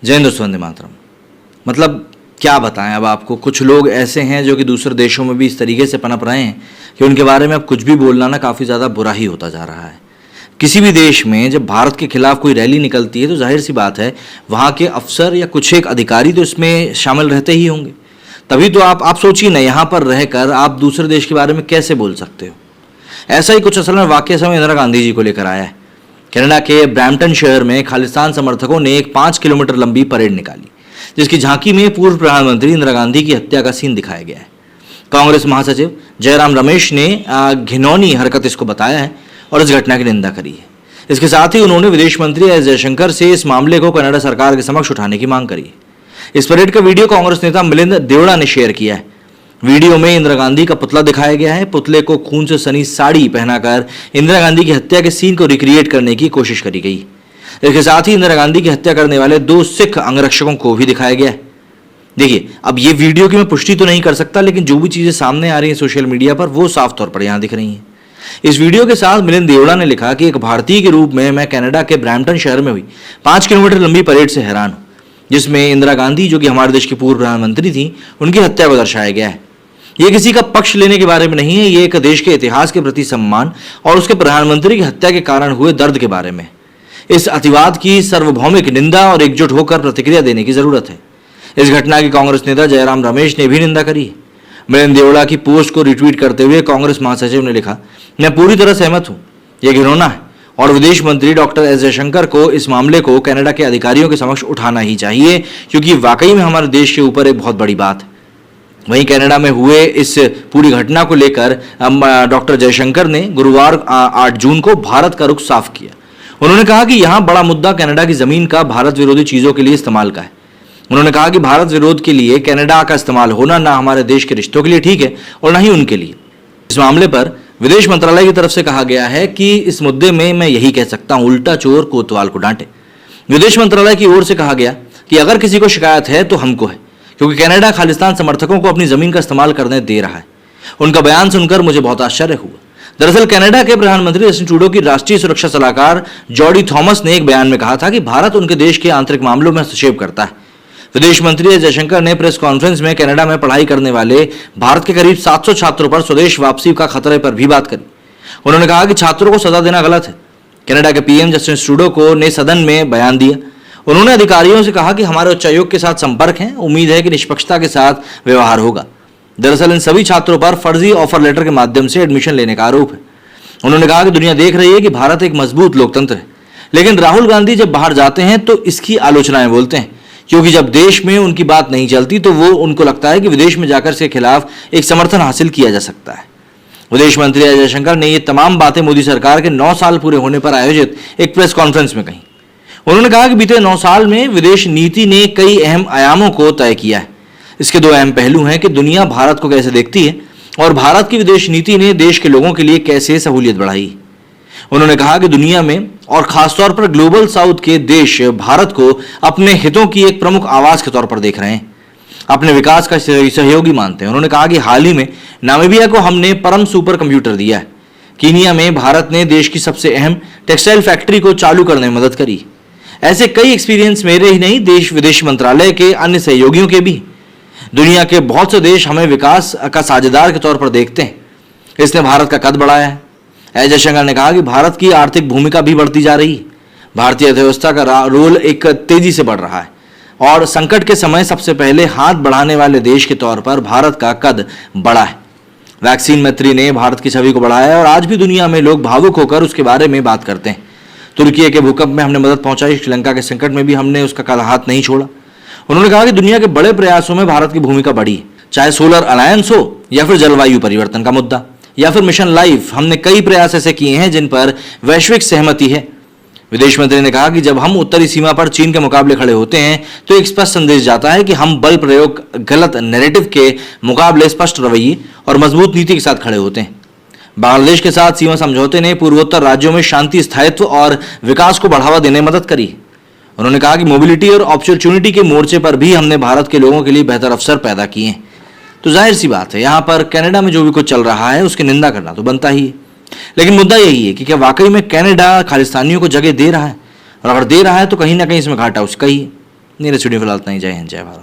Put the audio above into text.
जय हिंद दोस्तों, वंदे मातरम। मतलब क्या बताएं अब आपको। कुछ लोग ऐसे हैं जो कि दूसरे देशों में भी इस तरीके से पनप रहे हैं कि उनके बारे में अब कुछ भी बोलना ना काफ़ी ज़्यादा बुरा ही होता जा रहा है। किसी भी देश में जब भारत के खिलाफ कोई रैली निकलती है तो जाहिर सी बात है वहाँ के अफसर या कुछ एक अधिकारी तो इसमें शामिल रहते ही होंगे। तभी तो आप सोचिए ना, यहाँ पर रहकर आप दूसरे देश के बारे में कैसे बोल सकते हो। ऐसा ही कुछ असल में वाकया समय इंदिरा गांधी जी को लेकर आया है। कनाडा के ब्रैम्पटन शहर में खालिस्तान समर्थकों ने एक 5 किलोमीटर लंबी परेड निकाली, जिसकी झांकी में पूर्व प्रधानमंत्री इंदिरा गांधी की हत्या का सीन दिखाया गया है। कांग्रेस महासचिव जयराम रमेश ने घिनौनी हरकत इसको बताया है और इस घटना की निंदा करी है। इसके साथ ही उन्होंने विदेश मंत्री एस जयशंकर से इस मामले को कनाडा सरकार के समक्ष उठाने की मांग करी है। इस परेड का वीडियो कांग्रेस नेता मिलिंद देवड़ा ने शेयर किया है। वीडियो में इंदिरा गांधी का पुतला दिखाया गया है। पुतले को खून से सनी साड़ी पहनाकर इंदिरा गांधी की हत्या के सीन को रिक्रिएट करने की कोशिश करी गई। इसके साथ ही इंदिरा गांधी की हत्या करने वाले 2 सिख अंगरक्षकों को भी दिखाया गया है। देखिए, अब ये वीडियो की मैं पुष्टि तो नहीं कर सकता, लेकिन जो भी चीजें सामने आ रही हैं सोशल मीडिया पर वो साफ तौर पर यहां दिख रही हैं। इस वीडियो के साथ मिलिंद देवड़ा ने लिखा कि एक भारतीय के रूप में मैं कनाडा के ब्रैम्पटन शहर में हुई 5 किलोमीटर लंबी परेड से हैरान हूं, जिसमें इंदिरा गांधी, जो कि हमारे देश की पूर्व प्रधानमंत्री थी, उनकी हत्या को दर्शाया गया है। ये किसी का पक्ष लेने के बारे में नहीं है, ये एक देश के इतिहास के प्रति सम्मान और उसके प्रधानमंत्री की हत्या के कारण हुए दर्द के बारे में। इस अतिवाद की सार्वभौमिक निंदा और एकजुट होकर प्रतिक्रिया देने की जरूरत है। इस घटना की कांग्रेस नेता जयराम रमेश ने भी निंदा करी है। मिलिंद देवड़ा की पोस्ट को रिट्वीट करते हुए कांग्रेस महासचिव ने लिखा, मैं पूरी तरह सहमत हूं, यह घिनौना है और विदेश मंत्री डॉक्टर एस जयशंकर को इस मामले को कनाडा के अधिकारियों के समक्ष उठाना ही चाहिए, क्योंकि वाकई में हमारे देश के ऊपर एक बहुत बड़ी बात है। वहीं कनाडा में हुए इस पूरी घटना को लेकर डॉक्टर जयशंकर ने गुरुवार 8 जून को भारत का रुख साफ किया। उन्होंने कहा कि यहां बड़ा मुद्दा कनाडा की जमीन का भारत विरोधी चीजों के लिए इस्तेमाल का है। उन्होंने कहा कि भारत विरोध के लिए कनाडा का इस्तेमाल होना ना हमारे देश के रिश्तों के लिए ठीक है और ना ही उनके लिए। इस मामले पर विदेश मंत्रालय की तरफ से कहा गया है कि इस मुद्दे में मैं यही कह सकता हूं, उल्टा चोर कोतवाल को डांटे। विदेश मंत्रालय की ओर से कहा गया कि अगर किसी को शिकायत है तो हमको है, क्योंकि कनाडा खालिस्तान समर्थकों को अपनी जमीन का इस्तेमाल करने दे रहा है। उनका बयान सुनकर मुझे बहुत आश्चर्य हुआ। दरअसल कनाडा के प्रधानमंत्री जस्टिन ट्रूडो की राष्ट्रीय सुरक्षा सलाहकार जॉडी थॉमस ने एक बयान में कहा था कि भारत उनके देश के आंतरिक मामलों में हस्तक्षेप करता है। विदेश मंत्री एस जयशंकर ने प्रेस कॉन्फ्रेंस में कनाडा में पढ़ाई करने वाले भारत के करीब 700 छात्रों पर स्वदेश वापसी का खतरे पर भी बात करी। उन्होंने कहा कि छात्रों को सजा देना गलत है। कनाडा के पीएम जस्टिन ट्रूडो ने सदन में बयान दिया। उन्होंने अधिकारियों से कहा कि हमारे उच्चायोग के साथ संपर्क है, उम्मीद है कि निष्पक्षता के साथ व्यवहार होगा। दरअसल इन सभी छात्रों पर फर्जी ऑफर लेटर के माध्यम से एडमिशन लेने का आरोप है। उन्होंने कहा कि दुनिया देख रही है कि भारत एक मजबूत लोकतंत्र है, लेकिन राहुल गांधी जब बाहर जाते हैं तो इसकी आलोचनाएं बोलते हैं, क्योंकि जब देश में उनकी बात नहीं चलती तो वो उनको लगता है कि विदेश में जाकर इसके खिलाफ एक समर्थन हासिल किया जा सकता है। विदेश मंत्री एस जयशंकर ने ये तमाम बातें मोदी सरकार के 9 साल पूरे होने पर आयोजित एक प्रेस कॉन्फ्रेंस में कही। उन्होंने कहा कि बीते 9 साल में विदेश नीति ने कई अहम आयामों को तय किया है। इसके 2 अहम पहलू हैं कि दुनिया भारत को कैसे देखती है और भारत की विदेश नीति ने देश के लोगों के लिए कैसे सहूलियत बढ़ाई। उन्होंने कहा कि दुनिया में और खासतौर पर ग्लोबल साउथ के देश भारत को अपने हितों की एक प्रमुख आवाज के तौर पर देख रहे हैं, अपने विकास का सहयोगी मानते हैं। उन्होंने कहा कि हाल ही में नामीबिया को हमने परम सुपर कंप्यूटर दिया है। कीनिया में भारत ने देश की सबसे अहम टेक्सटाइल फैक्ट्री को चालू करने में मदद करी। ऐसे कई एक्सपीरियंस मेरे ही नहीं, देश विदेश मंत्रालय के अन्य सहयोगियों के भी। दुनिया के बहुत से देश हमें विकास का साझेदार के तौर पर देखते हैं। इसने भारत का कद बढ़ाया है। एस जयशंकर ने कहा कि भारत की आर्थिक भूमिका भी बढ़ती जा रही है। भारतीय अर्थव्यवस्था का रोल एक तेजी से बढ़ रहा है और संकट के समय सबसे पहले हाथ बढ़ाने वाले देश के तौर पर भारत का कद बढ़ा है। वैक्सीन मैत्री ने भारत की छवि को बढ़ाया है और आज भी दुनिया में लोग भावुक होकर उसके बारे में बात करते हैं। तुर्की के भूकंप में हमने मदद पहुंचाई, श्रीलंका के संकट में भी हमने उसका काला हाथ नहीं छोड़ा। उन्होंने कहा कि दुनिया के बड़े प्रयासों में भारत की भूमिका बढ़ी है, चाहे सोलर अलायंस हो या फिर जलवायु परिवर्तन का मुद्दा या फिर मिशन लाइफ। हमने कई प्रयास ऐसे किए हैं जिन पर वैश्विक सहमति है। विदेश मंत्री ने कहा कि जब हम उत्तरी सीमा पर चीन के मुकाबले खड़े होते हैं तो एक स्पष्ट संदेश जाता है कि हम बल प्रयोग, गलत नैरेटिव के मुकाबले स्पष्ट रवैये और मजबूत नीति के साथ खड़े होते हैं। बांग्लादेश के साथ सीमा समझौते ने पूर्वोत्तर राज्यों में शांति, स्थायित्व और विकास को बढ़ावा देने में मदद करी। उन्होंने कहा कि मोबिलिटी और अपॉर्चुनिटी के मोर्चे पर भी हमने भारत के लोगों के लिए बेहतर अवसर पैदा किए हैं। तो जाहिर सी बात है, यहाँ पर कनाडा में जो भी कुछ चल रहा है उसकी निंदा करना तो बनता ही है। लेकिन मुद्दा यही है कि क्या वाकई में कनाडा खालिस्तानियों को जगह दे रहा है, और अगर दे रहा है तो कहीं ना कहीं इसमें घाटा उसका ही है। नीरज स्टूडियो फिलहाल इतना ही। जय हिंद, जय भारत।